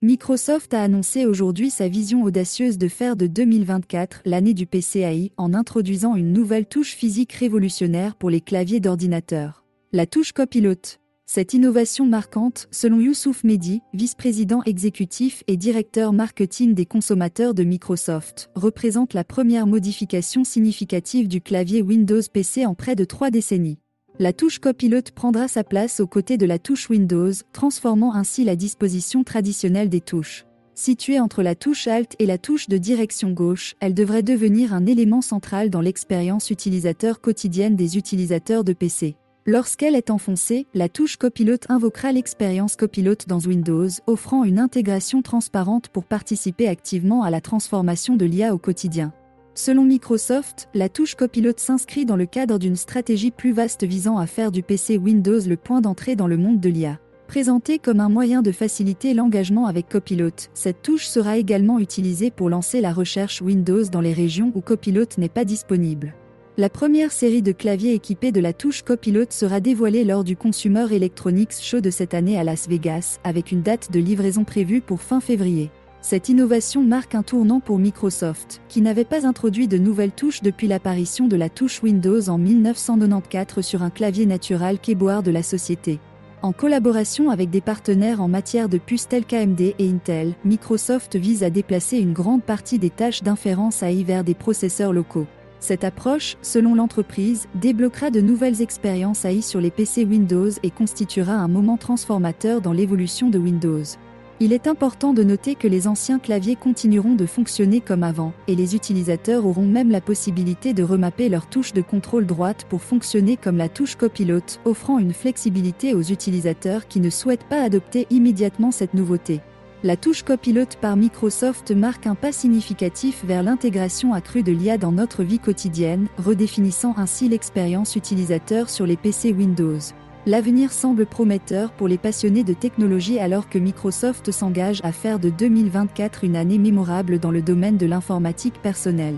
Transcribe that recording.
Microsoft a annoncé aujourd'hui sa vision audacieuse de faire de 2024 l'année du PC AI en introduisant une nouvelle touche physique révolutionnaire pour les claviers d'ordinateur. La touche Copilot. Cette innovation marquante, selon Youssouf Mehdi, vice-président exécutif et directeur marketing des consommateurs de Microsoft, représente la première modification significative du clavier Windows PC en près de 3 décennies. La touche Copilot prendra sa place aux côtés de la touche Windows, transformant ainsi la disposition traditionnelle des touches. Située entre la touche Alt et la touche de direction gauche, elle devrait devenir un élément central dans l'expérience utilisateur quotidienne des utilisateurs de PC. Lorsqu'elle est enfoncée, la touche Copilot invoquera l'expérience Copilot dans Windows, offrant une intégration transparente pour participer activement à la transformation de l'IA au quotidien. Selon Microsoft, la touche Copilot s'inscrit dans le cadre d'une stratégie plus vaste visant à faire du PC Windows le point d'entrée dans le monde de l'IA. Présentée comme un moyen de faciliter l'engagement avec Copilot, cette touche sera également utilisée pour lancer la recherche Windows dans les régions où Copilot n'est pas disponible. La première série de claviers équipés de la touche Copilot sera dévoilée lors du Consumer Electronics Show de cette année à Las Vegas, avec une date de livraison prévue pour fin février. Cette innovation marque un tournant pour Microsoft, qui n'avait pas introduit de nouvelles touches depuis l'apparition de la touche Windows en 1994 sur un clavier natural keyboard de la société. En collaboration avec des partenaires en matière de puces tels qu'AMD et Intel, Microsoft vise à déplacer une grande partie des tâches d'inférence AI vers des processeurs locaux. Cette approche, selon l'entreprise, débloquera de nouvelles expériences AI sur les PC Windows et constituera un moment transformateur dans l'évolution de Windows. Il est important de noter que les anciens claviers continueront de fonctionner comme avant, et les utilisateurs auront même la possibilité de remapper leur touche de contrôle droite pour fonctionner comme la touche Copilot, offrant une flexibilité aux utilisateurs qui ne souhaitent pas adopter immédiatement cette nouveauté. La touche Copilot par Microsoft marque un pas significatif vers l'intégration accrue de l'IA dans notre vie quotidienne, redéfinissant ainsi l'expérience utilisateur sur les PC Windows. L'avenir semble prometteur pour les passionnés de technologie alors que Microsoft s'engage à faire de 2024 une année mémorable dans le domaine de l'informatique personnelle.